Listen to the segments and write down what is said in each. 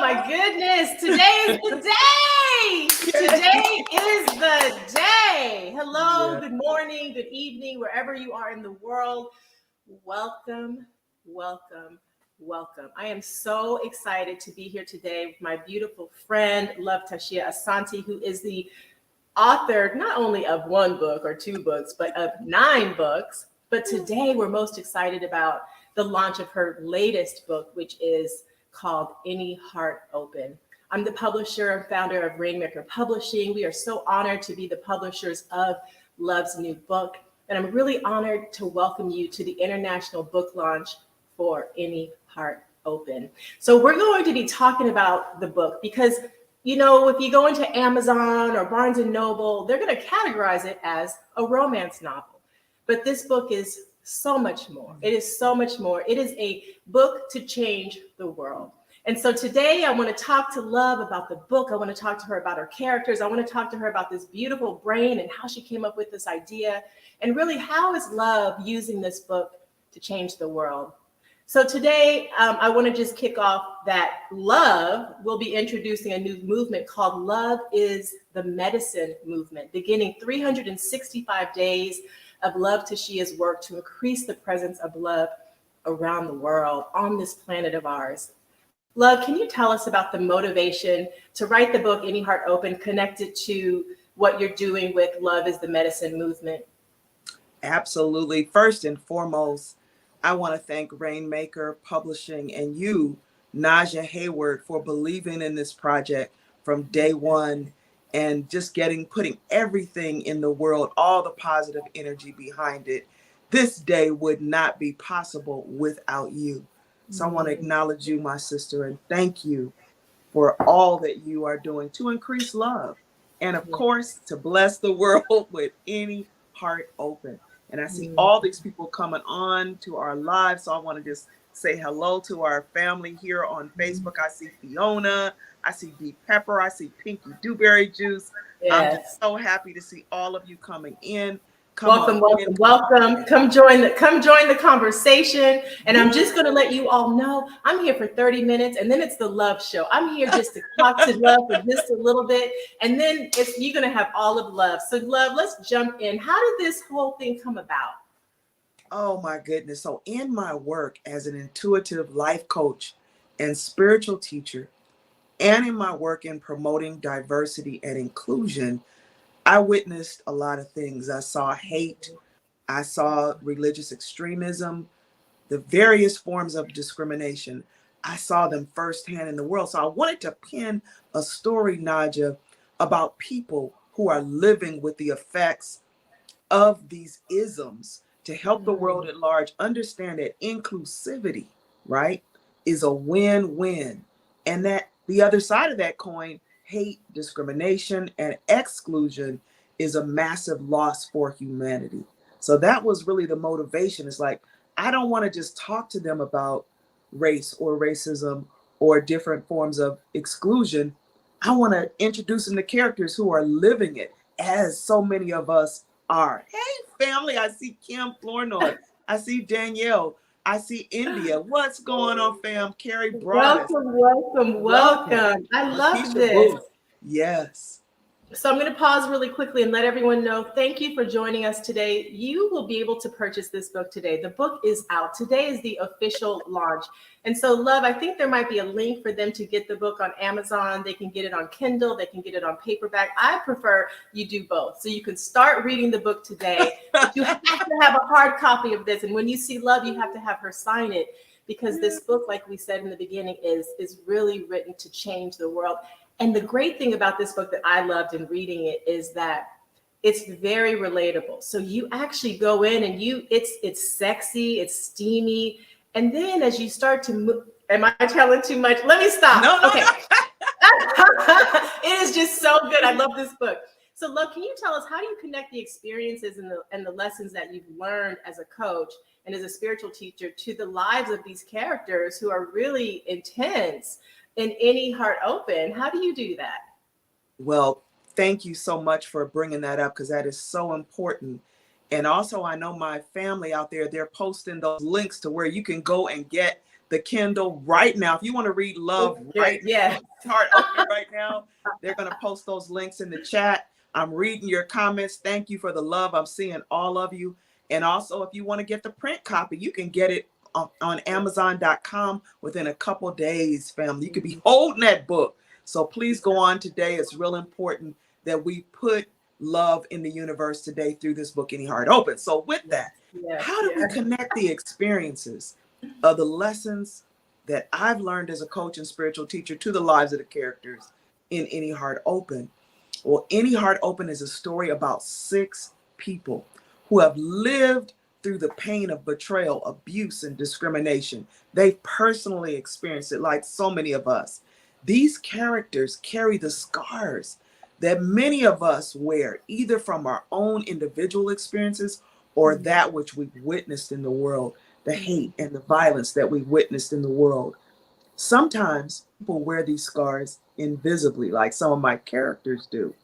my goodness. Today is the day. Today is the day. Hello, good morning, good evening, wherever you are in the world. Welcome, welcome, welcome. I am so excited to be here today with my beautiful friend, TaShia Asanti, who is the author not only of one book or two books, but of 9 books. But today we're most excited about the launch of her latest book, which is called Any Heart Open. I'm the publisher and founder of Rainmaker Publishing. We are so honored to be the publishers of Love's new book. And I'm really honored to welcome you to the international book launch for Any Heart Open. So we're going to be talking about the book because, you know, if you go into Amazon or Barnes and Noble, they're going to categorize it as a romance novel. But this book is so much more. It is so much more. It is a book to change the world. And so today I want to talk to Love about the book. I want to talk to her about her characters. I want to talk to her about this beautiful brain and how she came up with this idea. And really, how is Love using this book to change the world? So today I want to just kick off that Love will be introducing a new movement called Love is the Medicine Movement, beginning 365 days of Love TaShia's work to increase the presence of love around the world on this planet of ours. Love, can you tell us about the motivation to write the book, Any Heart Open, connected to what you're doing with Love is the Medicine Movement? Absolutely. First and foremost, I want to thank Rainmaker Publishing and you, Naja Hayward, for believing in this project from day one and just putting everything in the world, all the positive energy behind it. This day would not be possible without you. So I want to acknowledge you, my sister, and thank you for all that you are doing to increase love. And of course, to bless the world with Any Heart Open. And I see all these people coming on to our live. So I want to just say hello to our family here on Facebook. I see Fiona. I see Deep Pepper. I see Pinky Dewberry Juice. Yes. I'm just so happy to see all of you coming in. Welcome. Come join the conversation. And I'm just going to let you all know I'm here for 30 minutes and then it's the Love show. I'm here just to talk to Love for just a little bit. And then you're going to have all of Love. So Love, let's jump in. How did this whole thing come about? Oh my goodness. So in my work as an intuitive life coach and spiritual teacher, and in my work in promoting diversity and inclusion, I witnessed a lot of things. I saw hate. I saw religious extremism, the various forms of discrimination. I saw them firsthand in the world. So I wanted to pen a story, Naja, about people who are living with the effects of these isms to help the world at large understand that inclusivity, right, is a win-win. And that the other side of that coin, hate, discrimination, and exclusion is a massive loss for humanity. So that was really the motivation. It's like, I don't want to just talk to them about race or racism or different forms of exclusion. I want to introduce them to characters who are living it, as so many of us are. Hey, family, I see Kim Flournoy. I see Danielle. I see India. What's going on, fam? Carrie Brown. Welcome. I love this. Booth. Yes. So I'm going to pause really quickly and let everyone know, thank you for joining us today. You will be able to purchase this book today. The book is out. Today is the official launch. And so, Love, I think there might be a link for them to get the book on Amazon. They can get it on Kindle. They can get it on paperback. I prefer you do both. So you can start reading the book today. But you have to have a hard copy of this. And when you see Love, you have to have her sign it, because this book, like we said in the beginning, is really written to change the world. And the great thing about this book that I loved in reading it is that it's very relatable. So you actually go in and it's sexy, it's steamy. And then as you start to move, am I telling too much? Let me stop. No. Okay. It is just so good. I love this book. So Love, can you tell us, how do you connect the experiences and the lessons that you've learned as a coach and as a spiritual teacher to the lives of these characters who are really intense in Any Heart Open? How do you do that? Well, thank you so much for bringing that up, because that is so important. And also, I know my family out there, they're posting those links to where you can go and get the Kindle right now. If you want to read Love right yeah. Heart Open right now, they're going to post those links in the chat. I'm reading your comments. Thank you for the love. I'm seeing all of you. And also, if you want to get the print copy, you can get it on Amazon.com within a couple days, family. You could be holding that book. So please go on today. It's real important that we put love in the universe today through this book, Any Heart Open. So with that, how do we connect the experiences of the lessons that I've learned as a coach and spiritual teacher to the lives of the characters in Any Heart Open? Well, Any Heart Open is a story about 6 people who have lived through the pain of betrayal, abuse, and discrimination. They've personally experienced it like so many of us. These characters carry the scars that many of us wear, either from our own individual experiences or that which we've witnessed in the world, the hate and the violence that we witnessed in the world. Sometimes people wear these scars invisibly, like some of my characters do.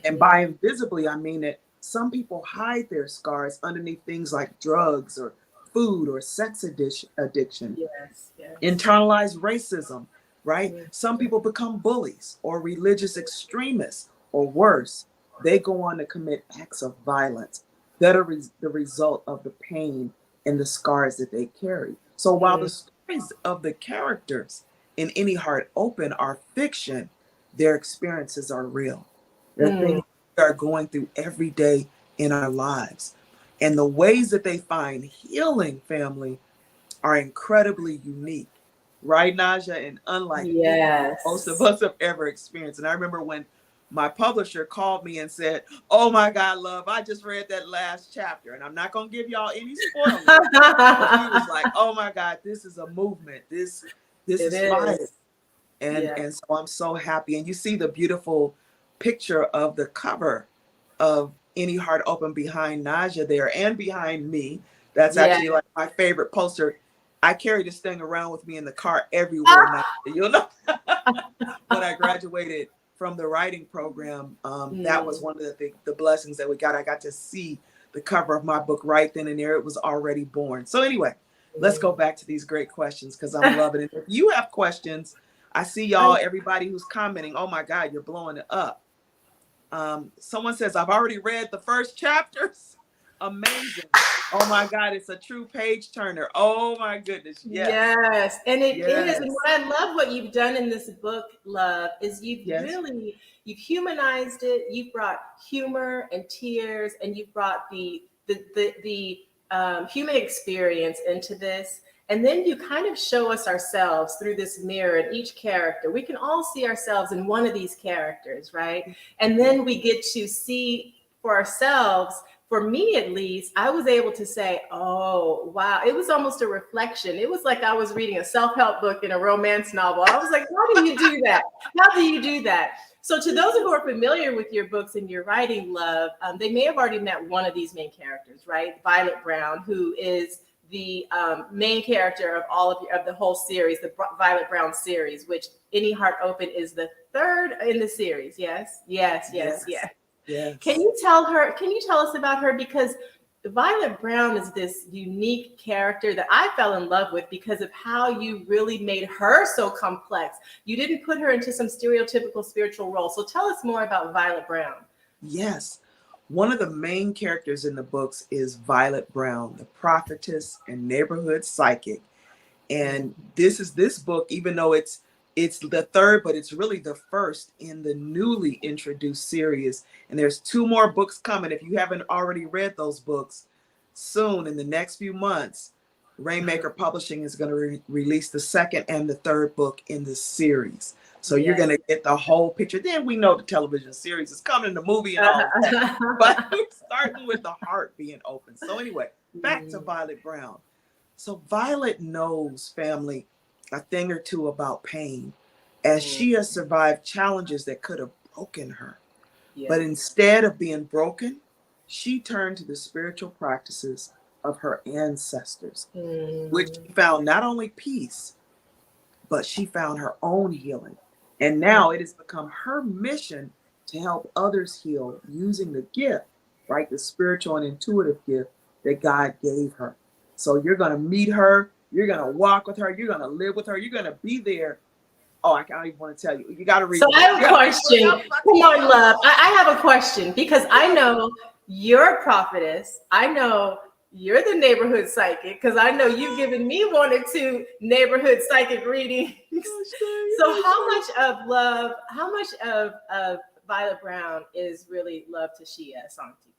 And by invisibly, I mean that some people hide their scars underneath things like drugs or food or sex addiction, internalized racism, right? Some people become bullies or religious extremists, or worse, they go on to commit acts of violence that are the result of the pain and the scars that they carry. So while the stories of the characters in Any Heart Open are fiction, their experiences are real. They're things we are going through every day in our lives. And the ways that they find healing, family, are incredibly unique. Right, Naja? And unlike most of us have ever experienced. And I remember when my publisher called me and said, "Oh my God, love, I just read that last chapter." And I'm not going to give y'all any spoilers. But he was like, "Oh my God, this is a movement. This is fire." And so I'm so happy. And you see the beautiful picture of the cover of Any Heart Open behind Naja there and behind me. That's actually like my favorite poster. I carry this thing around with me in the car everywhere now. You'll know. When I graduated from the writing program, that was one of the blessings that we got. I got to see the cover of my book right then and there. It was already born. So anyway, let's go back to these great questions because I'm loving it. If you have questions, I see y'all, everybody who's commenting, oh my God, you're blowing it up. Someone says, I've already read the first chapters. Amazing. Oh my God, it's a true page turner. Oh my goodness. Yes. And it is. And what I love what you've done in this book, love, is you've humanized it. You've brought humor and tears, and you've brought the human experience into this. And then you kind of show us ourselves through this mirror in each character. We can all see ourselves in one of these characters, right? And then we get to see for ourselves. For me, at least, I was able to say, oh, wow, it was almost a reflection. It was like I was reading a self-help book in a romance novel. I was like, how do you do that? How do you do that? So to those who are familiar with your books and your writing, love, they may have already met one of these main characters, right? Violet Brown, who is the main character of all of the whole series, the Violet Brown series, which Any Heart Open is the 3rd in the series. Yes. Can you tell us about her? Because Violet Brown is this unique character that I fell in love with because of how you really made her so complex. You didn't put her into some stereotypical spiritual role. So tell us more about Violet Brown. Yes. One of the main characters in the books is Violet Brown, the prophetess and neighborhood psychic. And this book, even though it's the 3rd, but it's really the 1st in the newly introduced series. And there's 2 more books coming. If you haven't already read those books, soon in the next few months, Rainmaker Publishing is going to release the 2nd and the 3rd book in the series. So you're going to get the whole picture. Then we know the television series is coming, the movie and all that. But we're starting with the heart being open. So anyway, back to Violet Brown. So Violet knows, family, a thing or two about pain, as she has survived challenges that could have broken her. But instead of being broken, she turned to the spiritual practices of her ancestors, which she found not only peace, but she found her own healing. And now it has become her mission to help others heal using the gift, right? The spiritual and intuitive gift that God gave her. So you're going to meet her You're going to walk with her. You're going to live with her. You're going to be there. Oh, I can't even want to tell you. You got to read So it. I have a question. Come on, love. I have a question because I know you're a prophetess. I know you're the neighborhood psychic because I know you've given me 1 or 2 neighborhood psychic readings. So how much of love, how much of Violet Brown is really love to TaShia Asanti?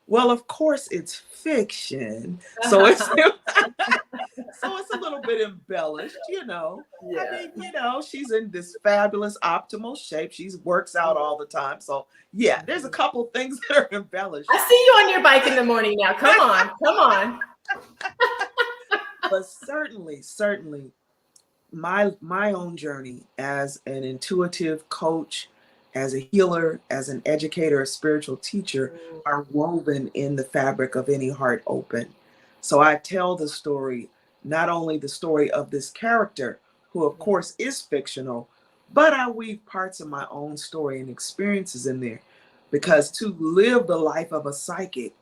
Well, of course, it's fiction, so it's a little bit embellished, you know. Yeah. I mean, you know, she's in this fabulous optimal shape. She works out all the time, so yeah, there's a couple things that are embellished. I see you on your bike in the morning now. Come on, come on. But certainly, my own journey as an intuitive coach, as a healer, as an educator, a spiritual teacher, are woven in the fabric of Any Heart Open. So I tell the story, not only the story of this character, who of course is fictional, but I weave parts of my own story and experiences in there, because to live the life of a psychic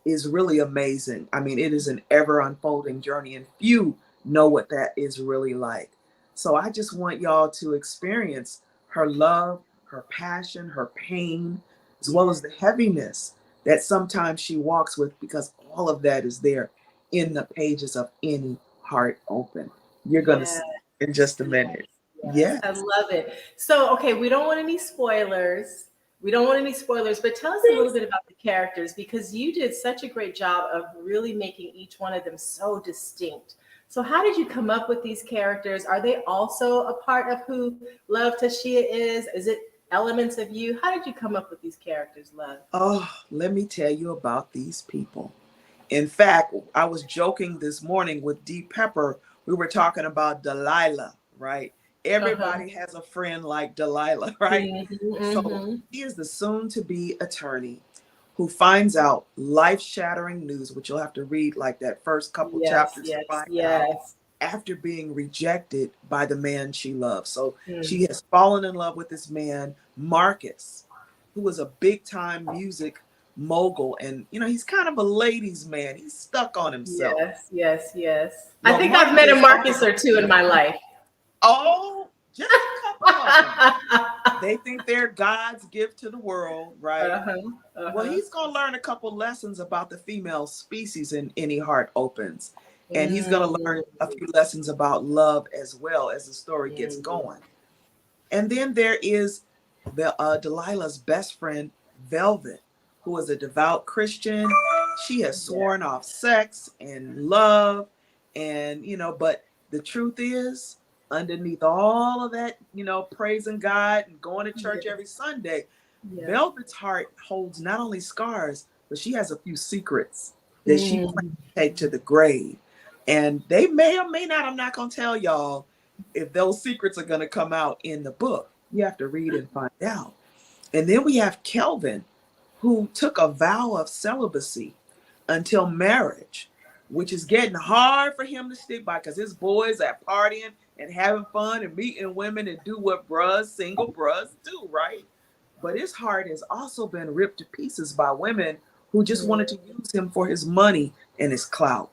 is really amazing. I mean, it is an ever unfolding journey, and few know what that is really like. So I just want y'all to experience her love, her passion, her pain, as well as the heaviness that sometimes she walks with, because all of that is there in the pages of Any Heart Open. You're going to see in just a minute. Yes, I love it. So, okay, we don't want any spoilers. But tell us a little bit about the characters, because you did such a great job of really making each one of them so distinct. So how did you come up with these characters? Are they also a part of who Love TaShia is? Is it elements of you? How did you come up with these characters, Love? Oh, let me tell you about these people. In fact, I was joking this morning with D Pepper. We were talking about Delilah, right? Everybody has a friend like Delilah, right? So he is the soon-to-be attorney who finds out life-shattering news, which you'll have to read like that first couple chapters to find out, after being rejected by the man she loves. So she has fallen in love with this man, Marcus, who was a big-time music mogul, and you know, he's kind of a ladies' man. He's stuck on himself. Yes. Well, I think I've met a Marcus or 2 in my life. Oh, just a couple of them. They think they're God's gift to the world, right? Well, he's going to learn a couple lessons about the female species in Any Heart Opens. And he's going to learn a few lessons about love as well as the story gets going. And then there is Delilah's best friend, Velvet, who is a devout Christian. She has sworn off sex and love, and, you know, but the truth is, underneath all of that, you know, praising God and going to church every Sunday, Velvet's heart holds not only scars, but she has a few secrets that she plans to take to the grave. And they may or may not, I'm not going to tell y'all if those secrets are going to come out in the book. You have to read and find out. And then we have Kelvin, who took a vow of celibacy until marriage, which is getting hard for him to stick by, because his boys are partying and having fun and meeting women and do what single bros do, right? But his heart has also been ripped to pieces by women who just wanted to use him for his money and his clout.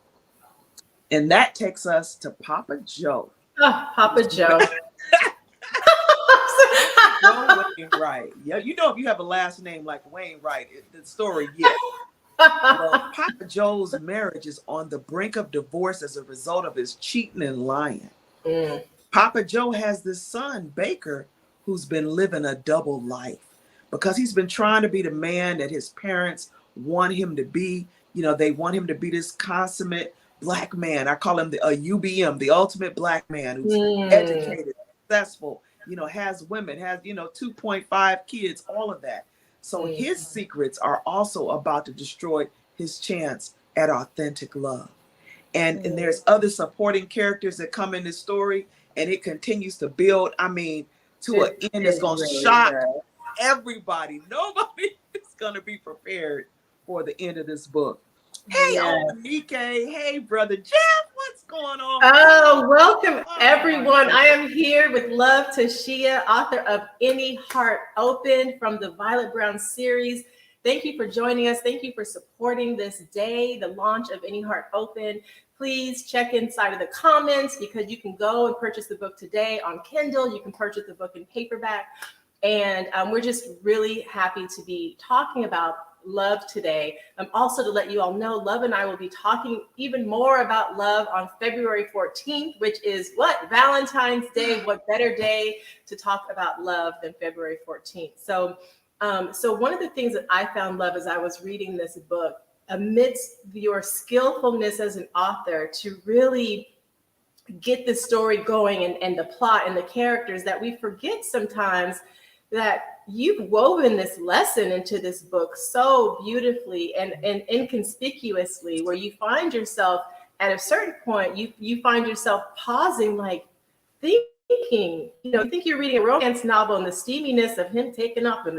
And that takes us to Papa Joe. Oh, Papa Joe. Wainwright. Yeah, you know, if you have a last name like Wainwright, the story, Well, Papa Joe's marriage is on the brink of divorce as a result of his cheating and lying. Papa Joe has this son, Baker, who's been living a double life because he's been trying to be the man that his parents want him to be. You know, they want him to be this consummate Black man. I call him the UBM, the ultimate Black man, who's educated, successful, you know, has women, has, you know, 2.5 kids, all of that. So his secrets are also about to destroy his chance at authentic love. And there's other supporting characters that come in this story, and it continues to build. I mean, to an end that's going to shock everybody. Nobody is going to be prepared for the end of this book. Hey, Olanike. Hey, Brother Jeff. What's going on? Oh, welcome, everyone. I am here with Love TaShia, author of Any Heart Open from the Violet Brown series. Thank you for joining us. Thank you for supporting this day, the launch of Any Heart Open. Please check inside of the comments because you can go and purchase the book today on Kindle. You can purchase the book in paperback. And we're just really happy to be talking about love today. Also to let you all know, Love and I will be talking even more about love on February 14th, which is what? Valentine's Day. What better day to talk about love than February 14th? So one of the things that I found, Love, as I was reading this book, amidst your skillfulness as an author to really get the story going and the plot and the characters, that we forget sometimes that you've woven this lesson into this book so beautifully and inconspicuously, where you find yourself at a certain point, you find yourself pausing, like thinking, you think you're reading a romance novel and the steaminess of him taking off and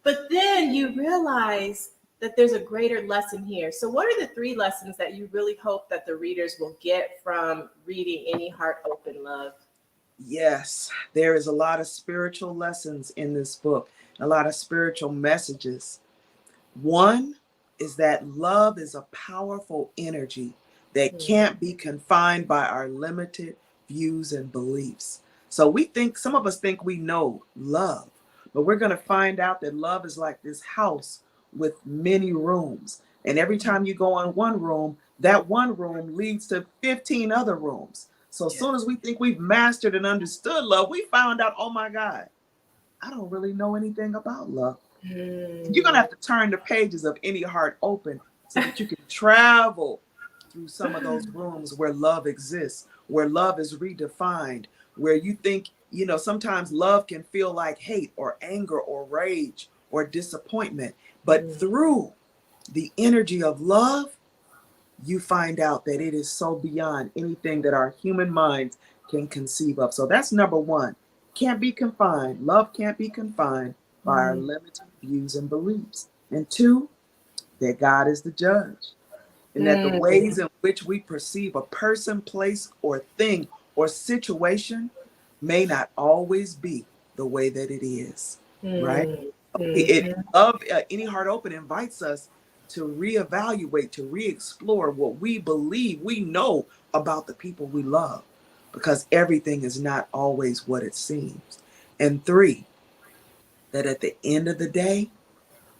but then you realize that there's a greater lesson here. So what are the 3 lessons that you really hope that the readers will get from reading Any Heart Open, Love? Yes, there is a lot of spiritual lessons in this book, a lot of spiritual messages. One is that love is a powerful energy that can't be confined by our limited views and beliefs. So some of us think we know love, but we're going to find out that love is like this house with many rooms. And every time you go in one room, that one room leads to 15 other rooms. So as soon as we think we've mastered and understood love, we found out, oh my God, I don't really know anything about love. You're going to have to turn the pages of Any Heart Open so that you can travel through some of those rooms where love exists, where love is redefined, where you think, sometimes love can feel like hate or anger or rage or disappointment. But through the energy of love, you find out that it is so beyond anything that our human minds can conceive of. So that's number 1. Can't be confined. Love can't be confined by our limited views and beliefs. And 2, that God is the judge. And that the ways in which we perceive a person, place, or thing or situation may not always be the way that it is. Right? Any Heart Open invites us to reevaluate, to re-explore what we believe we know about the people we love, because everything is not always what it seems. And 3, that at the end of the day,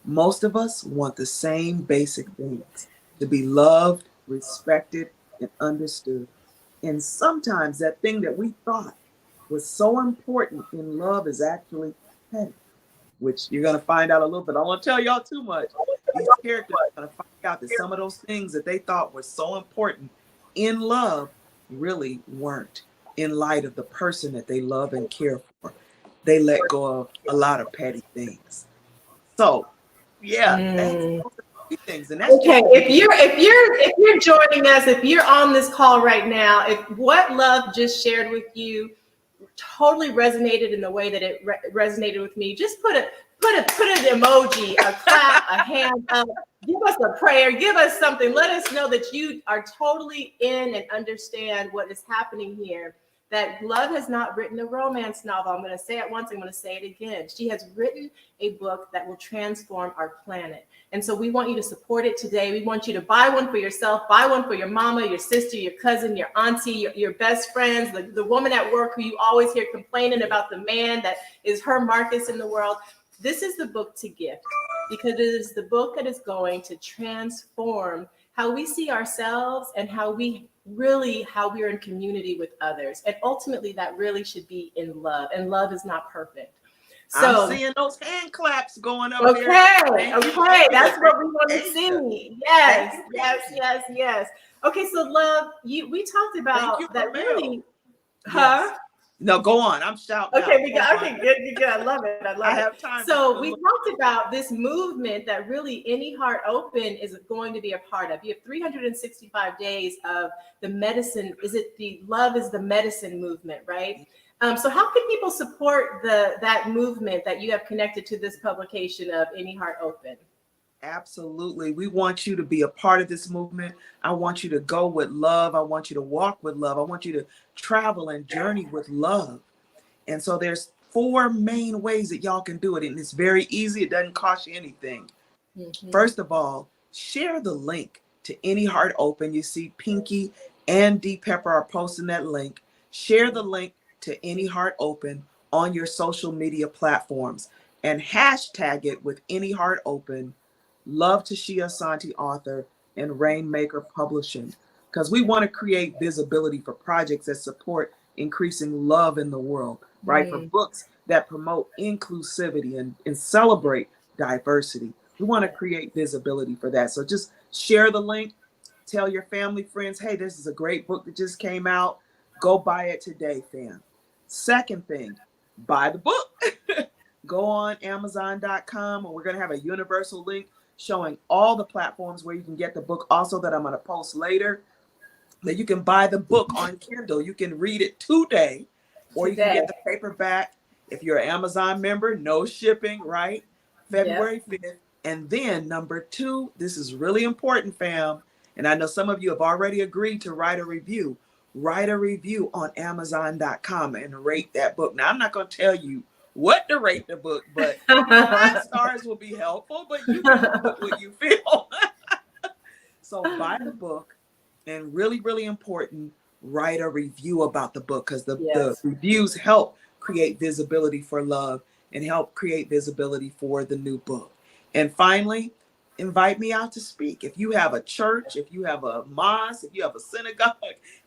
most of us want the same basic things: to be loved, respected, and understood. And sometimes that thing that we thought was so important in love is actually petty, which you're going to find out a little bit. I don't want to tell y'all too much. These characters are going to find out that some of those things that they thought were so important in love really weren't, in light of the person that they love and care for. They let go of a lot of petty things. So, that's things. And that's okay. If you're joining us, if you're on this call right now, if what Love just shared with you totally resonated in the way that it resonated with me, just put an emoji, a clap, a hand up, give us a prayer, give us something. Let us know that you are totally in and understand what is happening here. That Love has not written a romance novel. I'm going to say it once, I'm going to say it again. She has written a book that will transform our planet. And so we want you to support it today. We want you to buy one for yourself, buy one for your mama, your sister, your cousin, your auntie, your best friends, the woman at work who you always hear complaining about the man that is her Marcus in the world. This is the book to gift, because it is the book that is going to transform how we see ourselves and how we are in community with others. And ultimately that really should be in love, and love is not perfect. So I'm seeing those hand claps going up okay, here. Okay, that's what we want to see. Yes. Okay, so Love, we talked about that really, huh? No, go on. I'm shouting. Okay, good. I love it. I have time. So we talked about this movement that really Any Heart Open is going to be a part of. You have 365 days of the medicine. Is it the Love is the Medicine movement, right? So how can people support that movement that you have connected to this publication of Any Heart Open? Absolutely. We want you to be a part of this movement. I want you to go with love. I want you to walk with love. I want you to travel and journey with love. And so there's 4 main ways that y'all can do it. And it's very easy. It doesn't cost you anything. Mm-hmm. First of all, share the link to Any Heart Open. You see Pinky and D Pepper are posting that link. Share the link to Any Heart Open on your social media platforms and hashtag it with Any Heart Open, Love TaShia Asanti author, and Rainmaker Publishing, because we want to create visibility for projects that support increasing love in the world, right? For books that promote inclusivity and celebrate diversity. We want to create visibility for that. So just share the link, tell your family, friends, hey, this is a great book that just came out. Go buy it today, fam. Second thing, buy the book. Go on Amazon.com, and we're going to have a universal link showing all the platforms where you can get the book, also that I'm going to post later, that you can buy the book on Kindle. You can read it today, or you can get the paperback. If you're an Amazon member, no shipping, right? February 5th. And then number 2, this is really important, fam. And I know some of you have already agreed to write a review. Write a review on Amazon.com and rate that book. Now, I'm not going to tell you what to rate the book, but 5 stars will be helpful, but you can put what you feel. So buy the book, and really, really important, write a review about the book, because the reviews help create visibility for love and help create visibility for the new book. And finally, invite me out to speak. If you have a church, if you have a mosque, if you have a synagogue,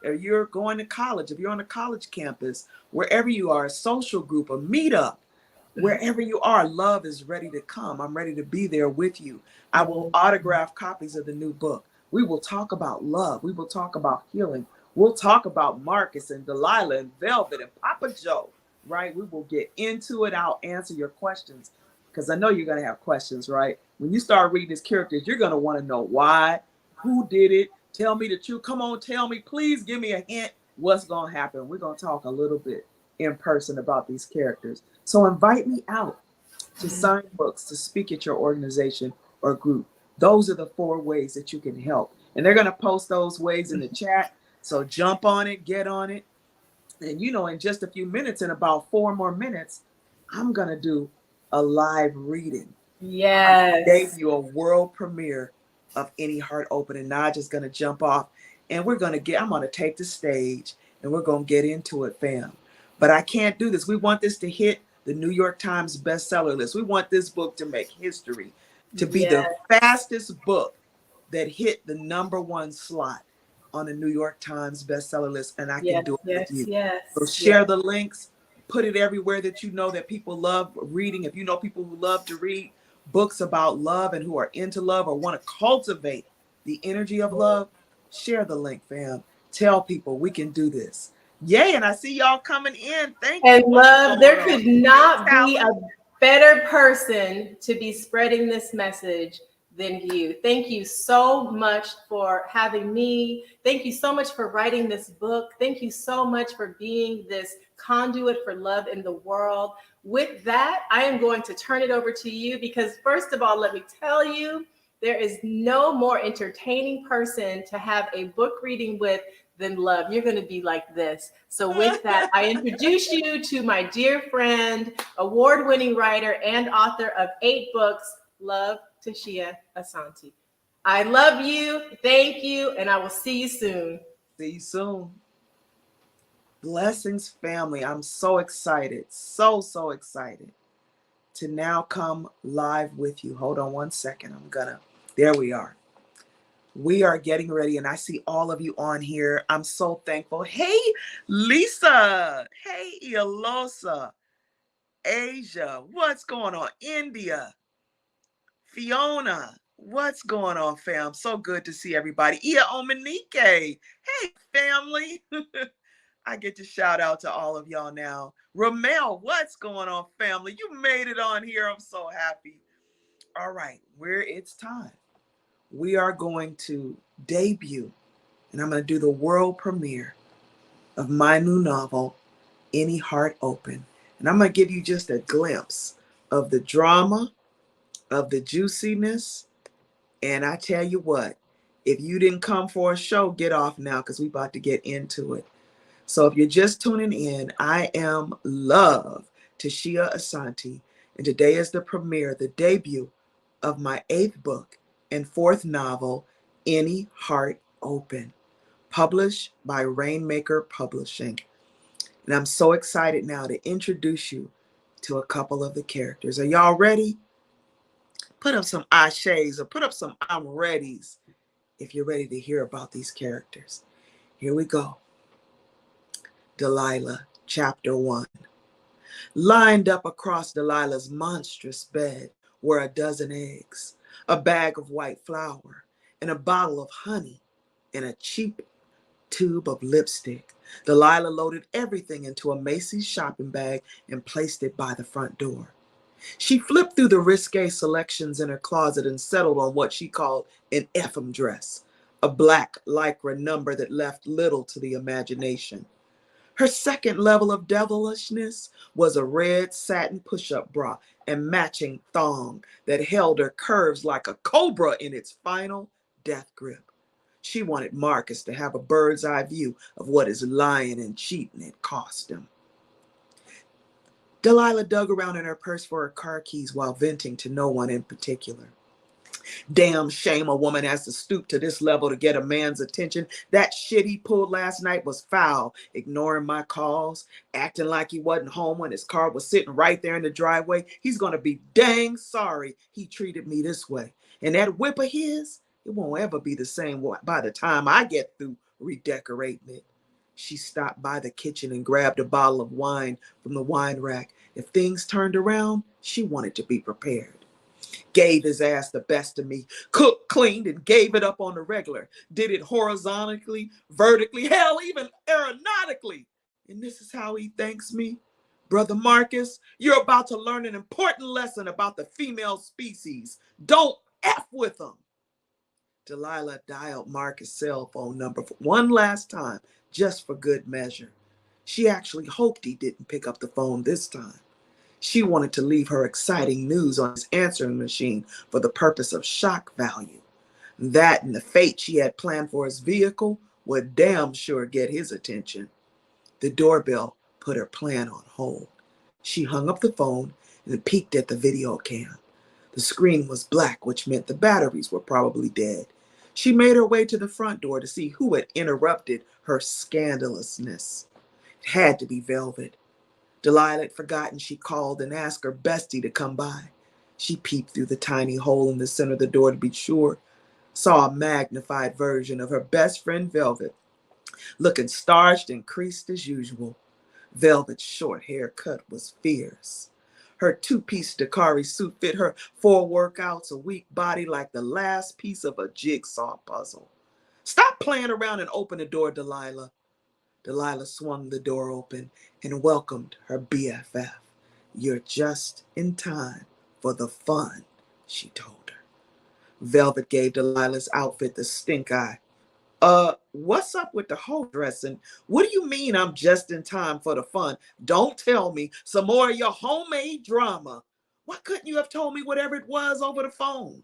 or you're going to college, if you're on a college campus, wherever you are, a social group, a meetup, wherever you are, love is ready to come. I'm ready to be there with you. I will autograph copies of the new book. We will talk about love. We will talk about healing. We'll talk about Marcus and Delilah and Velvet and Papa Joe, right? We will get into it. I'll answer your questions, because I know you're going to have questions, right? When you start reading these characters, you're going to want to know why, who did it, tell me the truth. Come on, tell me, please give me a hint what's going to happen. We're going to talk a little bit in person about these characters. So invite me out to sign books, to speak at your organization or group. Those are the 4 ways that you can help. And they're going to post those ways in the chat. So jump on it, get on it. And in just a few minutes, in about 4 more minutes, I'm going to do a live reading. Yes. I gave you a world premiere of Any Heart Open, and Naja's going to jump off, and I'm going to take the stage, and we're going to get into it, fam. But I can't do this. We want this to hit the New York Times bestseller list. We want this book to make history, to be the fastest book that hit the #1 slot on the New York Times bestseller list, and I can do it with you. So share the links, put it everywhere that you know that people love reading. If you know people who love to read books about love and who are into love or want to cultivate the energy of love, share the link, fam. Tell people we can do this. Yay, and I see y'all coming in. Thank you. And love, there could not be a better person to be spreading this message than you. Thank you so much for having me. Thank you so much for writing this book. Thank you so much for being this conduit for love in the world. With that, I am going to turn it over to you, because first of all, let me tell you, there is no more entertaining person to have a book reading with than love. You're going to be like this. So with that, I introduce you to my dear friend, award-winning writer and author of 8 books, Love TaShia Asanti. I love you. Thank you. And I will see you soon. See you soon. Blessings, family. I'm so excited. So excited to now come live with you. Hold on one second. There we are. We are getting ready, and I see all of you on here. I'm so thankful. Hey, Lisa. Hey, Elosa. Asia. What's going on? India. Fiona. What's going on, fam? So good to see everybody. Ia Omanike. Hey, family. I get to shout out to all of y'all now. Ramel, what's going on, family? You made it on here. I'm so happy. All right, it's time. We are going to debut, and I'm going to do the world premiere of my new novel, Any Heart Open. And I'm going to give you just a glimpse of the drama, of the juiciness. And I tell you what, if you didn't come for a show, get off now, because we're about to get into it. So if you're just tuning in, I am Love TaShia Asanti, and today is the premiere, the debut of my 8th book and 4th novel, Any Heart Open, published by Rainmaker Publishing. And I'm so excited now to introduce you to a couple of the characters. Are y'all ready? Put up some ashes or put up some I'm readies if you're ready to hear about these characters. Here we go. Delilah, Chapter 1. Lined up across Delilah's monstrous bed were a dozen eggs, a bag of white flour, and a bottle of honey, and a cheap tube of lipstick. Delilah loaded everything into a Macy's shopping bag and placed it by the front door. She flipped through the risque selections in her closet and settled on what she called an Ephraim dress, a black lycra number that left little to the imagination. Her second level of devilishness was a red satin push-up bra and matching thong that held her curves like a cobra in its final death grip. She wanted Marcus to have a bird's eye view of what his lying and cheating had cost him. Delilah dug around in her purse for her car keys while venting to no one in particular. Damn shame a woman has to stoop to this level to get a man's attention. That shit he pulled last night was foul, ignoring my calls, acting like he wasn't home when his car was sitting right there in the driveway. He's gonna be dang sorry he treated me this way. And that whip of his, it won't ever be the same by the time I get through redecorating it. She stopped by the kitchen and grabbed a bottle of wine from the wine rack. If things turned around, she wanted to be prepared. Gave his ass the best of me, cooked, cleaned, and gave it up on the regular. Did it horizontally, vertically, hell, even aeronautically. And this is how he thanks me. Brother Marcus, you're about to learn an important lesson about the female species. Don't F with them. Delilah dialed Marcus' cell phone number for one last time, just for good measure. She actually hoped he didn't pick up the phone this time. She wanted to leave her exciting news on his answering machine for the purpose of shock value. That and the fate she had planned for his vehicle would damn sure get his attention. The doorbell put her plan on hold. She hung up the phone and peeked at the video cam. The screen was black, which meant the batteries were probably dead. She made her way to the front door to see who had interrupted her scandalousness. It had to be Velvet. Delilah had forgotten she called and asked her bestie to come by. She peeped through the tiny hole in the center of the door to be sure, saw a magnified version of her best friend Velvet, looking starched and creased as usual. Velvet's short haircut was fierce. Her two-piece Dakari suit fit her 4 workouts a week body like the last piece of a jigsaw puzzle. Stop playing around and open the door, Delilah. Delilah swung the door open and welcomed her BFF. You're just in time for the fun, she told her. Velvet gave Delilah's outfit the stink eye. What's up with the whole dressing? What do you mean I'm just in time for the fun? Don't tell me some more of your homemade drama. Why couldn't you have told me whatever it was over the phone?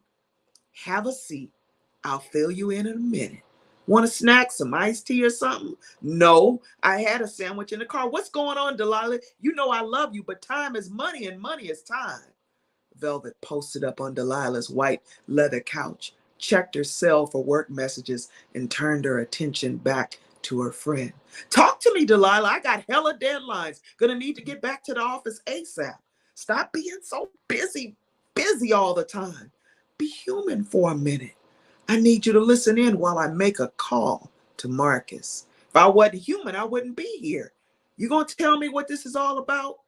Have a seat. I'll fill you in a minute. Want a snack, some iced tea or something? No, I had a sandwich in the car. What's going on, Delilah? You know I love you, but time is money and money is time. Velvet posted up on Delilah's white leather couch, checked her cell for work messages, and turned her attention back to her friend. Talk to me, Delilah. I got hella deadlines. Gonna need to get back to the office ASAP. Stop being so busy all the time. Be human for a minute. I need you to listen in while I make a call to Marcus. If I wasn't human, I wouldn't be here. You gonna tell me what this is all about?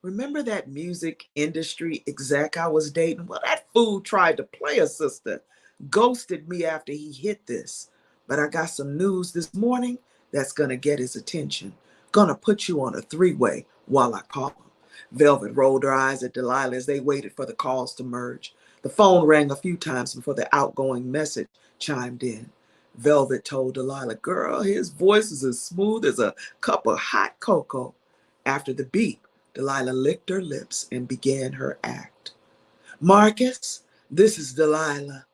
Remember that music industry exec I was dating? Well, that fool tried to play a sister, ghosted me after he hit this. But I got some news this morning that's gonna get his attention. Gonna put you on a 3-way while I call him. Velvet rolled her eyes at Delilah as they waited for the calls to merge. The phone rang a few times before the outgoing message chimed in. Velvet told Delilah, girl, his voice is as smooth as a cup of hot cocoa. After the beep, Delilah licked her lips and began her act. Marcus, this is Delilah.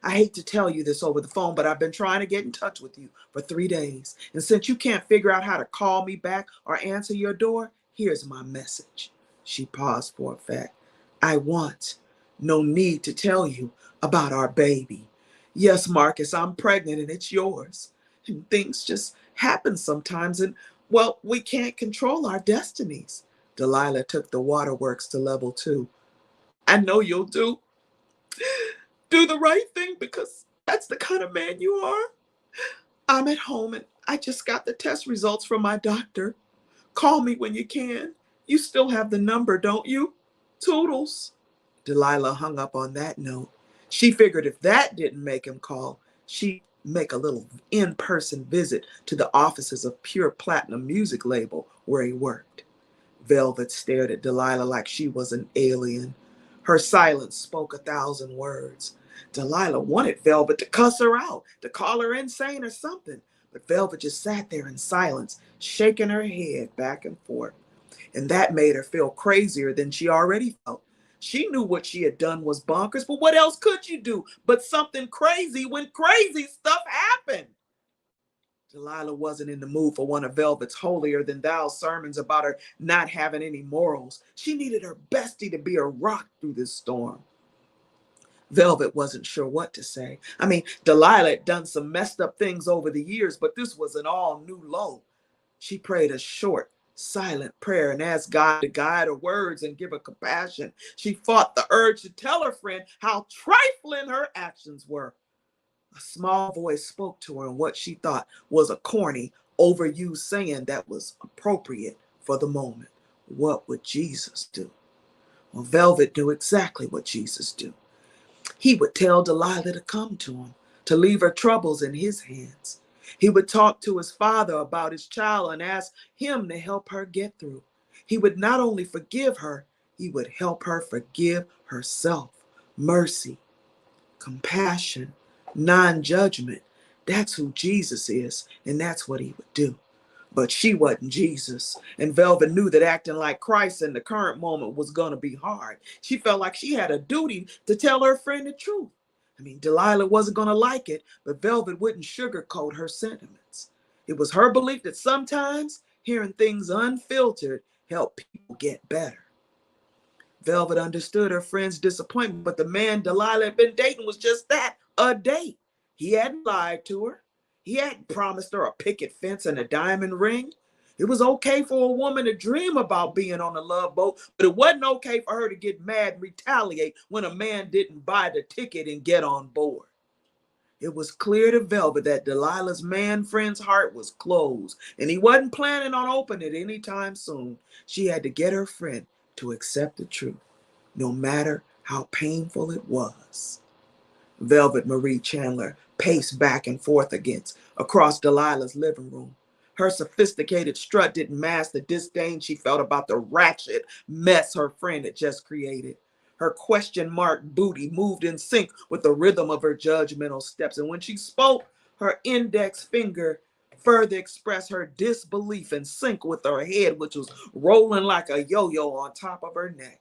I hate to tell you this over the phone, but I've been trying to get in touch with you for 3 days. And since you can't figure out how to call me back or answer your door, Here's my message. She paused for effect. I want, no need to tell you about our baby. Yes, Marcus, I'm pregnant and it's yours. And things just happen sometimes, and well, we can't control our destinies. Delilah took the waterworks to level 2. I know you'll do the right thing because that's the kind of man you are. I'm at home and I just got the test results from my doctor. Call me when you can. You still have the number, don't you? Toodles. Delilah hung up on that note. She figured if that didn't make him call, she'd make a little in-person visit to the offices of Pure Platinum Music Label where he worked. Velvet stared at Delilah like she was an alien. Her silence spoke 1,000 words. Delilah wanted Velvet to cuss her out, to call her insane or something, but Velvet just sat there in silence, shaking her head back and forth. And that made her feel crazier than she already felt. She knew what she had done was bonkers, but what else could you do but something crazy when crazy stuff happened? Delilah wasn't in the mood for one of Velvet's holier-than-thou sermons about her not having any morals. She needed her bestie to be a rock through this storm. Velvet wasn't sure what to say. I mean, Delilah had done some messed up things over the years, but this was an all-new low. She prayed a short, silent prayer and asked God to guide her words and give her compassion. She fought the urge to tell her friend how trifling her actions were. A small voice spoke to her in what she thought was a corny, overused saying that was appropriate for the moment. What would Jesus do? Well, Velvet knew exactly what Jesus do. He would tell Delilah to come to him, to leave her troubles in his hands. He would talk to his father about his child and ask him to help her get through. He would not only forgive her, he would help her forgive herself. Mercy, compassion, non-judgment. That's who Jesus is, and that's what he would do. But she wasn't Jesus, and Velvet knew that acting like Christ in the current moment was going to be hard. She felt like she had a duty to tell her friend the truth. I mean, Delilah wasn't going to like it, but Velvet wouldn't sugarcoat her sentiments. It was her belief that sometimes hearing things unfiltered helped people get better. Velvet understood her friend's disappointment, but the man Delilah had been dating was just that, a date. He hadn't lied to her. He hadn't promised her a picket fence and a diamond ring. It was okay for a woman to dream about being on a love boat, but it wasn't okay for her to get mad and retaliate when a man didn't buy the ticket and get on board. It was clear to Velvet that Delilah's man friend's heart was closed, and he wasn't planning on opening it anytime soon. She had to get her friend to accept the truth, no matter how painful it was. Velvet Marie Chandler paced back and forth across Delilah's living room. Her sophisticated strut didn't mask the disdain she felt about the ratchet mess her friend had just created. Her question mark booty moved in sync with the rhythm of her judgmental steps, and when she spoke, her index finger further expressed her disbelief in sync with her head, which was rolling like a yo-yo on top of her neck.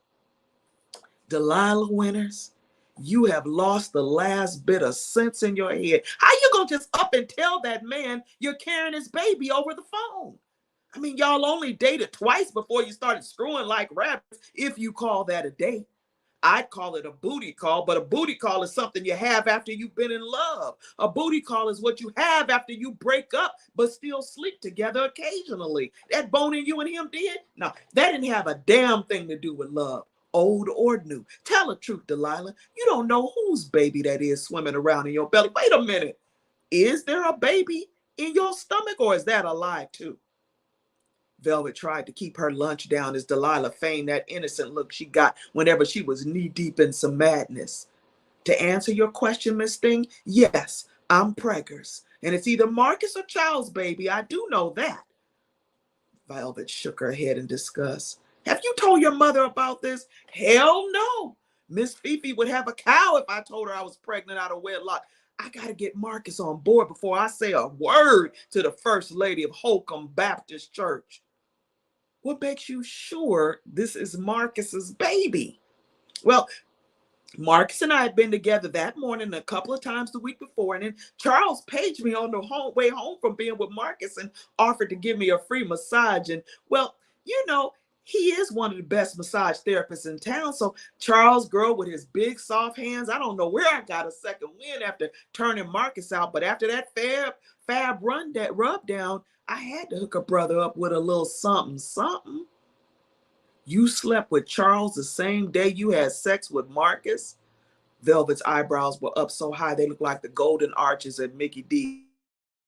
Delilah Winters, you have lost the last bit of sense in your head. How you gonna just up and tell that man you're carrying his baby over the phone? I mean, y'all only dated twice before you started screwing like rabbits, if you call that a date. I'd call it a booty call, but a booty call is something you have after you've been in love. A booty call is what you have after you break up, but still sleep together occasionally. That boning you and him did? No, that didn't have a damn thing to do with love, old or new. Tell the truth, Delilah. You don't know whose baby that is swimming around in your belly. Wait a minute. Is there a baby in your stomach, or is that a lie too? Velvet tried to keep her lunch down as Delilah feigned that innocent look she got whenever she was knee-deep in some madness. To answer your question, Miss Thing, yes, I'm preggers. And it's either Marcus or Charles' baby. I do know that. Velvet shook her head in disgust. Have you told your mother about this? Hell no. Miss Fifi would have a cow if I told her I was pregnant out of wedlock. I got to get Marcus on board before I say a word to the First Lady of Holcomb Baptist Church. What makes you sure this is Marcus's baby? Well, Marcus and I had been together that morning a couple of times the week before, and then Charles paged me on the way home from being with Marcus and offered to give me a free massage. And, well, you know, he is one of the best massage therapists in town. So Charles, girl, with his big soft hands, I don't know where I got a second wind after turning Marcus out, but after that fab rub down, I had to hook a brother up with a little something, something. You slept with Charles the same day you had sex with Marcus? Velvet's eyebrows were up so high they looked like the golden arches at Mickey D.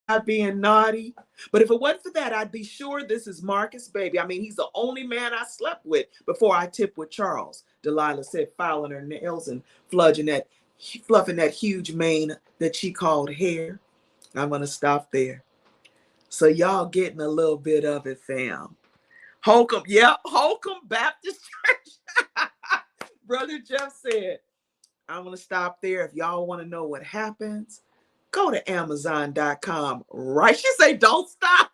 Not being naughty, but if it wasn't for that, I'd be sure this is Marcus, baby. I mean, he's the only man I slept with before I tipped with Charles, Delilah said, filing her nails and fluffing that huge mane that she called hair. I'm going to stop there. So y'all getting a little bit of it, fam. Holcomb Baptist Church. Brother Jeff said, I'm going to stop there. If y'all want to know what happens, go to Amazon.com, right? She said, don't stop.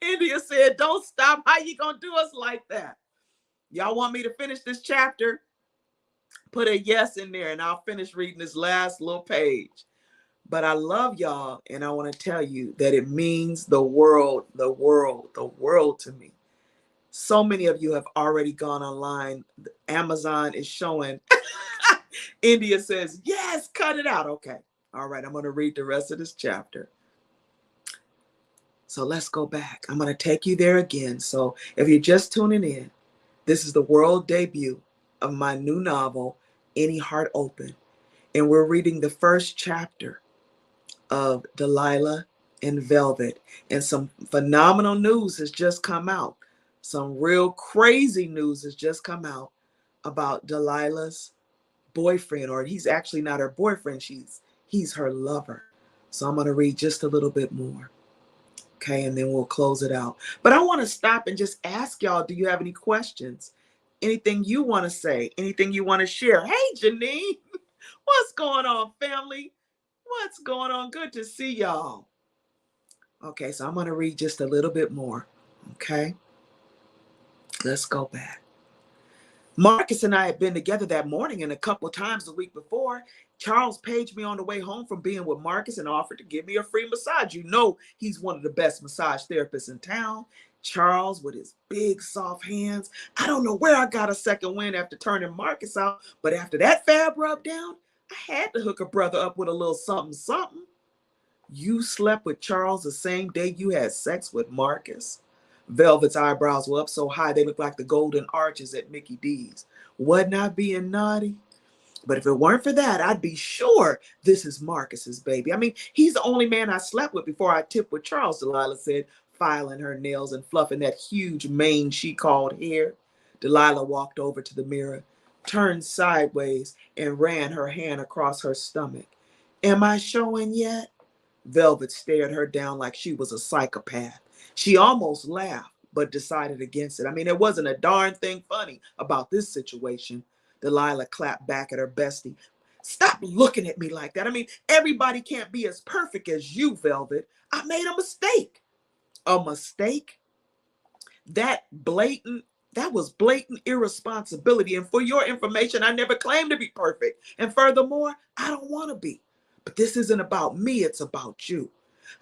India said, don't stop. How you going to do us like that? Y'all want me to finish this chapter? Put a yes in there and I'll finish reading this last little page. But I love y'all, and I want to tell you that it means the world to me. So many of you have already gone online. Amazon is showing. India says, yes, cut it out. Okay. All right. I'm going to read the rest of this chapter. So let's go back. I'm going to take you there again. So if you're just tuning in, this is the world debut of my new novel, Any Heart Open. And we're reading the first chapter of Delilah and Velvet. And some phenomenal news has just come out. Some real crazy news has just come out about Delilah's boyfriend, or he's actually not her boyfriend, he's her lover. So I'm going to read just a little bit more. Okay, and then we'll close it out. But I want to stop and just ask y'all, do you have any questions? Anything you want to say? Anything you want to share? Hey, Janine, what's going on, family? What's going on? Good to see y'all. Okay, so I'm going to read just a little bit more. Okay, let's go back. Marcus and I had been together that morning and a couple times the week before. Charles paged me on the way home from being with Marcus and offered to give me a free massage. You know, he's one of the best massage therapists in town. Charles, with his big soft hands. I don't know where I got a second wind after turning Marcus out, but after that fab rub down, I had to hook a brother up with a little something, something. You slept with Charles the same day you had sex with Marcus? Velvet's eyebrows were up so high they looked like the golden arches at Mickey D's. Wasn't I being naughty? But if it weren't for that, I'd be sure this is Marcus's baby. I mean, he's the only man I slept with before I tipped with Charles, Delilah said, filing her nails and fluffing that huge mane she called hair. Delilah walked over to the mirror, turned sideways, and ran her hand across her stomach. Am I showing yet? Velvet stared her down like she was a psychopath. She almost laughed, but decided against it. I mean, there wasn't a darn thing funny about this situation. Delilah clapped back at her bestie. Stop looking at me like that. I mean, everybody can't be as perfect as you, Velvet. I made a mistake. A mistake? That was blatant irresponsibility. And for your information, I never claimed to be perfect. And furthermore, I don't want to be. But this isn't about me, it's about you.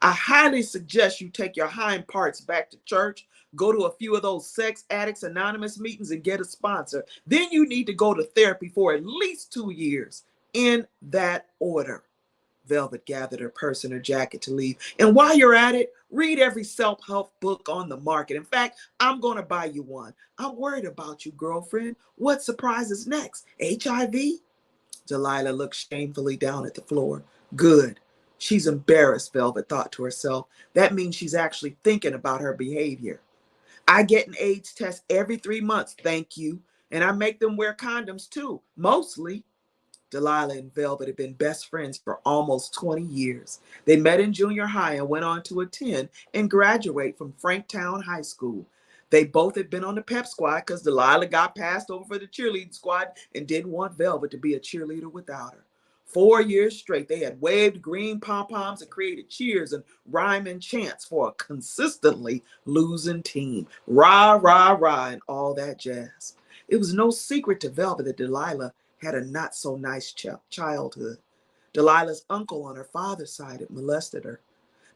I highly suggest you take your hind parts back to church, go to a few of those Sex Addicts Anonymous meetings and get a sponsor. Then you need to go to therapy for at least 2 years. In that order. Velvet gathered her purse and her jacket to leave. And while you're at it, read every self-help book on the market. In fact, I'm going to buy you one. I'm worried about you, girlfriend. What surprise is next? HIV? Delilah looked shamefully down at the floor. Good. She's embarrassed, Velvet thought to herself. That means she's actually thinking about her behavior. I get an AIDS test every 3 months, thank you. And I make them wear condoms too, mostly. Delilah and Velvet had been best friends for almost 20 years. They met in junior high and went on to attend and graduate from Franktown High School. They both had been on the pep squad because Delilah got passed over for the cheerleading squad and didn't want Velvet to be a cheerleader without her. 4 years straight, they had waved green pom-poms and created cheers and rhyming chants for a consistently losing team. Rah, rah, rah, and all that jazz. It was no secret to Velvet that Delilah had a not-so-nice childhood. Delilah's uncle on her father's side had molested her.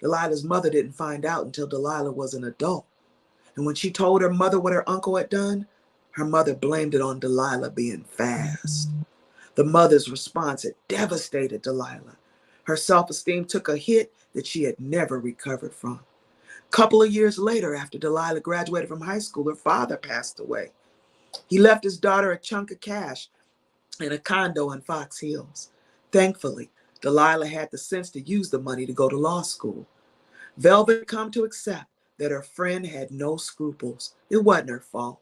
Delilah's mother didn't find out until Delilah was an adult. And when she told her mother what her uncle had done, her mother blamed it on Delilah being fast. The mother's response had devastated Delilah. Her self-esteem took a hit that she had never recovered from. A couple of years later, after Delilah graduated from high school, her father passed away. He left his daughter a chunk of cash in a condo in Fox Hills. Thankfully, Delilah had the sense to use the money to go to law school. Velvet had come to accept that her friend had no scruples. It wasn't her fault.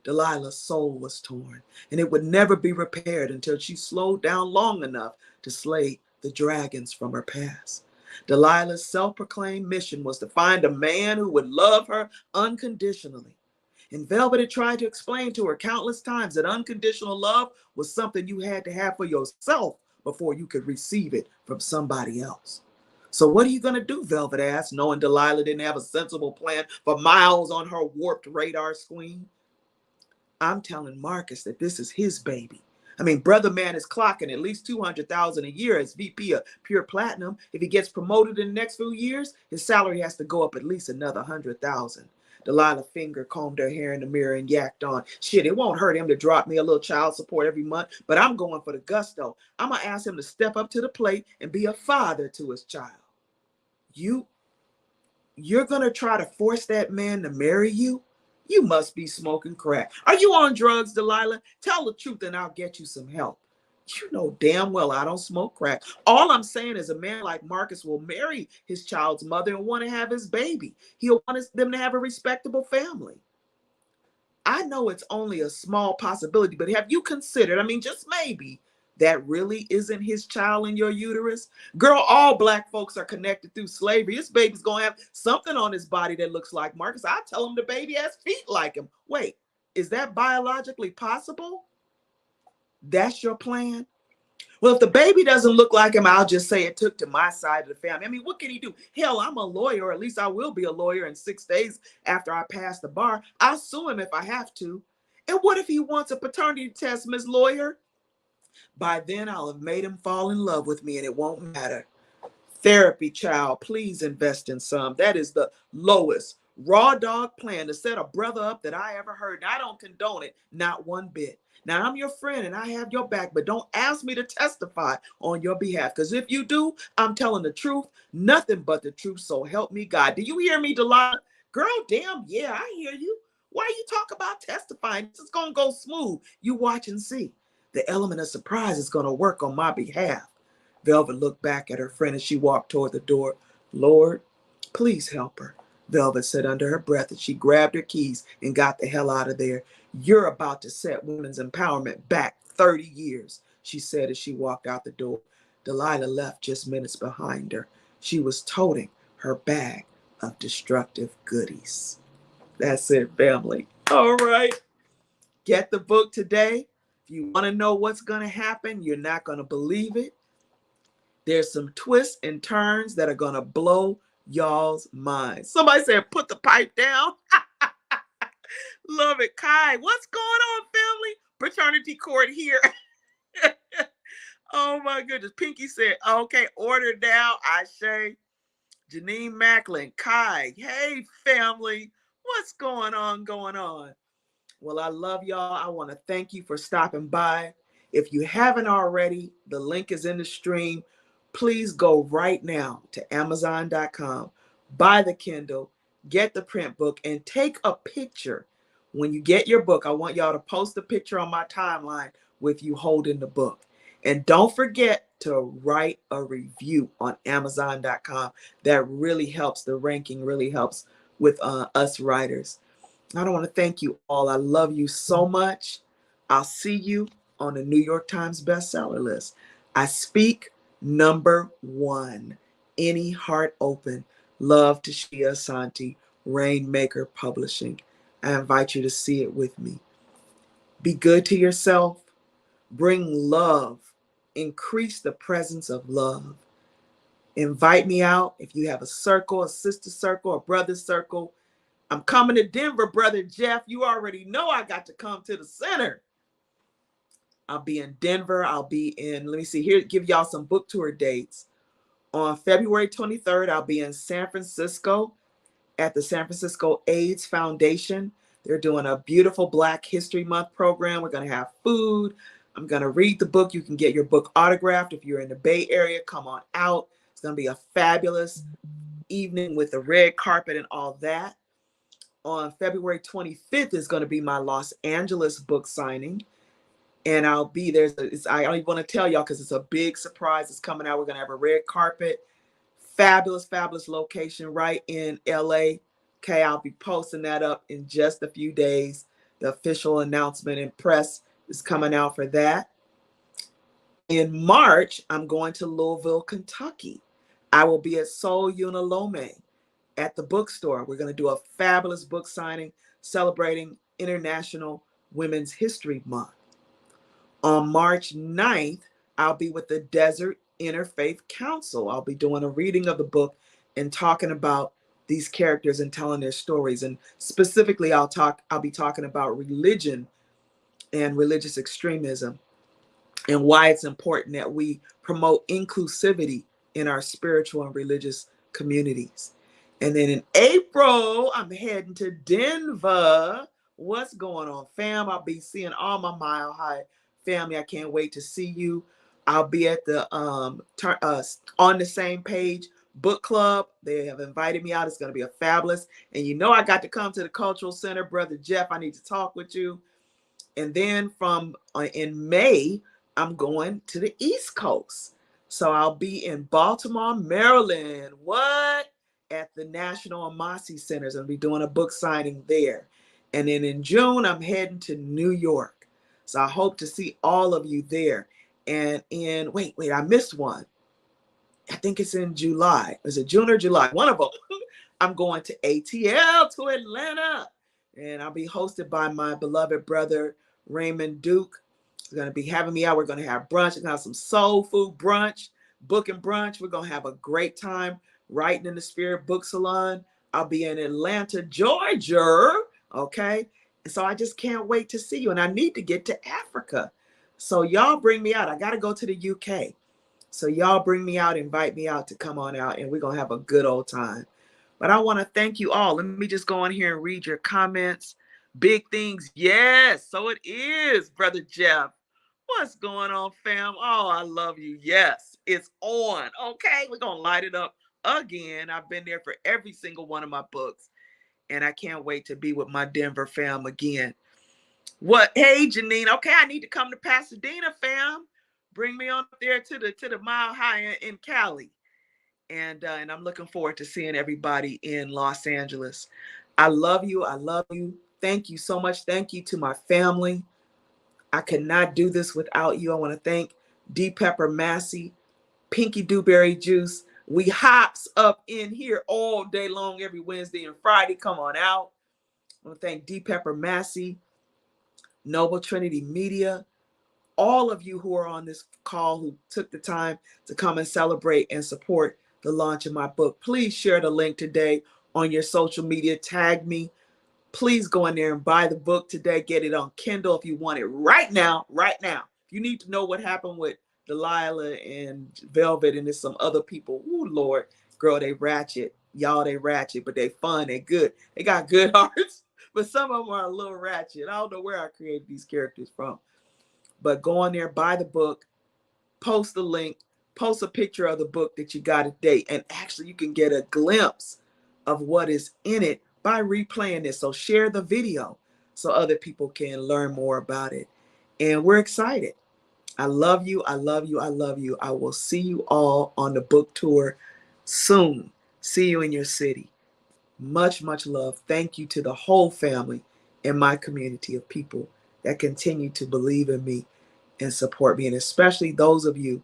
Delilah's soul was torn, and it would never be repaired until she slowed down long enough to slay the dragons from her past. Delilah's self-proclaimed mission was to find a man who would love her unconditionally. And Velvet had tried to explain to her countless times that unconditional love was something you had to have for yourself before you could receive it from somebody else. So what are you going to do, Velvet asked, knowing Delilah didn't have a sensible plan for miles on her warped radar screen. I'm telling Marcus that this is his baby. I mean, Brother Man is clocking at least $200,000 a year as VP of Pure Platinum. If he gets promoted in the next few years, his salary has to go up at least another $100,000. Delilah finger combed her hair in the mirror and yacked on. Shit, it won't hurt him to drop me a little child support every month, but I'm going for the gusto. I'm going to ask him to step up to the plate and be a father to his child. You're going to try to force that man to marry you? You must be smoking crack. Are you on drugs, Delilah? Tell the truth and I'll get you some help. You know damn well I don't smoke crack. All I'm saying is a man like Marcus will marry his child's mother and want to have his baby. He'll want them to have a respectable family. I know it's only a small possibility, but have you considered, I mean, just maybe, that really isn't his child in your uterus? Girl, all Black folks are connected through slavery. This baby's going to have something on his body that looks like Marcus. I tell him the baby has feet like him. Wait, is that biologically possible? That's your plan? Well, if the baby doesn't look like him, I'll just say it took to my side of the family. I mean, what can he do? Hell, I'm a lawyer, or at least I will be a lawyer in 6 days after I pass the bar. I'll sue him if I have to. And what if he wants a paternity test, Miss Lawyer? By then, I'll have made him fall in love with me, and it won't matter. Therapy, child, please invest in some. That is the lowest raw dog plan to set a brother up that I ever heard. And I don't condone it, not one bit. Now, I'm your friend and I have your back, but don't ask me to testify on your behalf, because if you do, I'm telling the truth, nothing but the truth, so help me God. Do you hear me, Delilah? Girl, damn, yeah, I hear you. Why you talk about testifying? This is going to go smooth. You watch and see. The element of surprise is going to work on my behalf. Velvet looked back at her friend as she walked toward the door. Lord, please help her, Velvet said under her breath as she grabbed her keys and got the hell out of there. You're about to set women's empowerment back 30 years, she said as she walked out the door. Delilah left just minutes behind her. She was toting her bag of destructive goodies. That's it, family. All right. Get the book today. If you want to know what's going to happen, you're not going to believe it. There's some twists and turns that are going to blow y'all's minds. Somebody said, put the pipe down. Love it. Kai, what's going on, family? Paternity court here. Oh, my goodness. Pinky said, okay, order down. Ashe. Janine Macklin. Kai. Hey, family. What's going on? Well, I love y'all. I want to thank you for stopping by. If you haven't already, the link is in the stream. Please go right now to Amazon.com, buy the Kindle, get the print book, and take a picture. When you get your book, I want y'all to post a picture on my timeline with you holding the book. And don't forget to write a review on Amazon.com. That really helps. The ranking really helps with us writers. I want to thank you all. I love you so much. I'll see you on the New York Times bestseller list. I speak #1. Any Heart Open. Love, TaShia Asanti, Rainmaker Publishing. I invite you to see it with me. Be good to yourself. Bring love. Increase the presence of love. Invite me out if you have a circle, a sister circle, a brother circle. I'm coming to Denver, Brother Jeff. You already know I got to come to the center. I'll be in Denver. I'll be in, let me see here, give y'all some book tour dates. On February 23rd, I'll be in San Francisco at the San Francisco AIDS Foundation. They're doing a beautiful Black History Month program. We're going to have food. I'm going to read the book. You can get your book autographed. If you're in the Bay Area, come on out. It's going to be a fabulous evening with the red carpet and all that. On February 25th is going to be my Los Angeles book signing. And I'll be there. I don't even want to tell y'all because it's a big surprise. It's coming out. We're going to have a red carpet. Fabulous, fabulous location right in LA. Okay, I'll be posting that up in just a few days. The official announcement and press is coming out for that. In March, I'm going to Louisville, Kentucky. I will be at Sol Unalome at the bookstore. We're going to do a fabulous book signing celebrating International Women's History Month. On March 9th, I'll be with the Desert Interfaith Council. I'll be doing a reading of the book and talking about these characters and telling their stories. And specifically, I'll be talking about religion and religious extremism and why it's important that we promote inclusivity in our spiritual and religious communities. And then in April, I'm heading to Denver. What's going on, fam? I'll be seeing all my Mile High family. I can't wait to see you. I'll be at the On the Same Page book club. They have invited me out. It's going to be a fabulous. And you know I got to come to the Cultural Center. Brother Jeff, I need to talk with you. And then in May, I'm going to the East Coast. So I'll be in Baltimore, Maryland. What? At the National Amasi Centers. I'll be doing a book signing there. And then in June, I'm heading to New York. So I hope to see all of you there. And wait, I missed one. I think it's in July. Is it June or July? One of them. I'm going to ATL to Atlanta. And I'll be hosted by my beloved brother, Raymond Duke. He's going to be having me out. We're going to have brunch. We're going to have some soul food brunch, book and brunch. We're going to have a great time writing in the Spirit Book Salon. I'll be in Atlanta, Georgia. Okay. And so I just can't wait to see you. And I need to get to Africa. So y'all bring me out. I got to go to the UK. So y'all bring me out, invite me out to come on out, and we're going to have a good old time. But I want to thank you all. Let me just go on here and read your comments. Big things. Yes, so it is, Brother Jeff. What's going on, fam? Oh, I love you. Yes, it's on. Okay, we're going to light it up again. I've been there for every single one of my books, and I can't wait to be with my Denver fam again. What? Hey, Janine. Okay, I need to come to Pasadena, fam. Bring me on up there to the Mile High in Cali. And I'm looking forward to seeing everybody in Los Angeles. I love you. I love you. Thank you so much. Thank you to my family. I could not do this without you. I want to thank D. Pepper Massey, Pinky Dewberry Juice. We hops up in here all day long, every Wednesday and Friday. Come on out. I want to thank D. Pepper Massey, Noble Trinity Media, all of you who are on this call who took the time to come and celebrate and support the launch of my book. Please share the link today on your social media. Tag me. Please go in there and buy the book today. Get it on Kindle if you want it right now. Right now. If you need to know what happened with Delilah and Velvet and there's some other people. Ooh, Lord. Girl, they ratchet. Y'all, they ratchet, but they fun. They good. They got good hearts. But some of them are a little ratchet. I don't know where I created these characters from. But go on there, buy the book, post the link, post a picture of the book that you got today. And actually, you can get a glimpse of what is in it by replaying this. So share the video so other people can learn more about it. And we're excited. I love you. I love you. I love you. I will see you all on the book tour soon. See you in your city. Much, much love. Thank you to the whole family and my community of people that continue to believe in me and support me. And especially those of you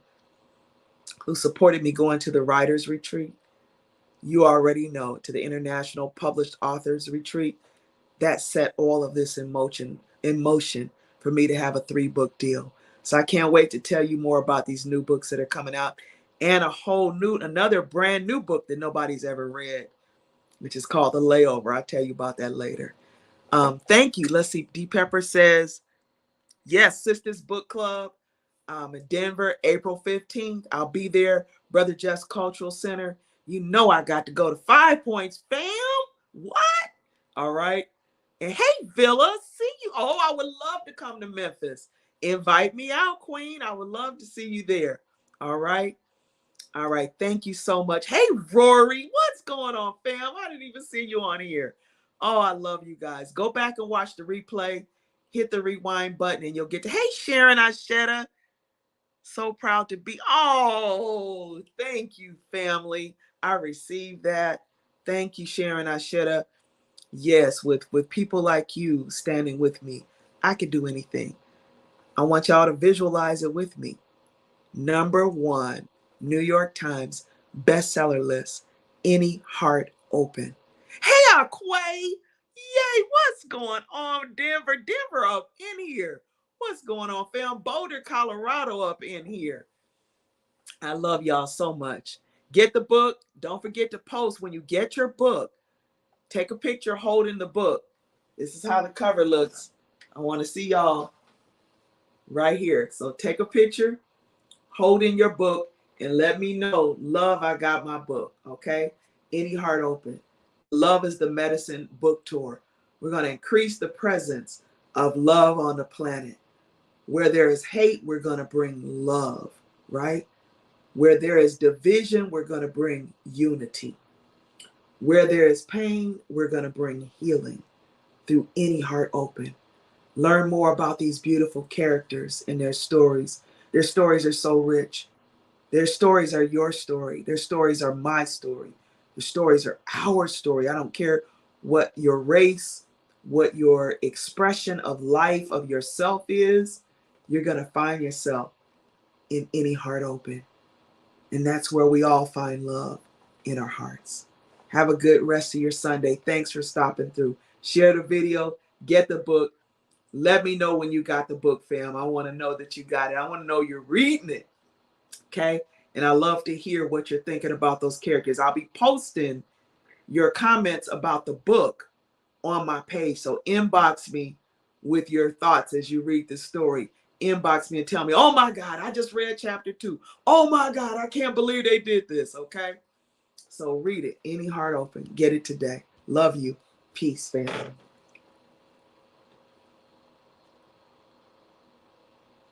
who supported me going to the Writers Retreat. You already know, to the International Published Authors Retreat, that set all of this in motion for me to have a 3-book deal. So I can't wait to tell you more about these new books that are coming out and another brand new book that nobody's ever read, which is called The Layover. I'll tell you about that later. Thank you. Let's see. D. Pepper says, yes, Sisters Book Club in Denver, April 15th. I'll be there. Brother Jeff's Cultural Center. You know I got to go to 5 Points, fam. What? All right. And hey, Villa, see you. Oh, I would love to come to Memphis. Invite me out, Queen. I would love to see you there. All right. All right. Thank you so much. Hey, Rory, what's going on, fam? I didn't even see you on here. Oh, I love you guys. Go back and watch the replay. Hit the rewind button and you'll get to, hey, Sharon Ashetta. So proud to be. Oh, thank you, family. I received that. Thank you, Sharon Ashetta. Yes, with people like you standing with me, I could do anything. I want y'all to visualize it with me. #1, New York Times bestseller list, Any Heart Open. Hey, Aquay! Yay, what's going on? Denver up in here. What's going on, fam? Boulder, Colorado up in here. I love y'all so much. Get the book. Don't forget to post when you get your book. Take a picture holding the book. This is how the cover looks. I want to see y'all right here. So take a picture, hold in your book, and let me know, love, I got my book, okay? Any Heart Open. Love is the Medicine book tour. We're going to increase the presence of love on the planet. Where there is hate, we're going to bring love, right? Where there is division, we're going to bring unity. Where there is pain, we're going to bring healing through Any Heart Open. Learn more about these beautiful characters and their stories. Their stories are so rich. Their stories are your story. Their stories are my story. Their stories are our story. I don't care what your race, what your expression of life, of yourself is. You're going to find yourself in Any Heart Open. And that's where we all find love in our hearts. Have a good rest of your Sunday. Thanks for stopping through. Share the video. Get the book. Let me know when you got the book, fam. I want to know that you got it. I want to know you're reading it. Okay? And I love to hear what you're thinking about those characters. I'll be posting your comments about the book on my page. So inbox me with your thoughts as you read the story. Inbox me and tell me, oh my God, I just read chapter 2. Oh my God, I can't believe they did this. Okay? So read it. Any Heart Open. Get it today. Love you. Peace, family.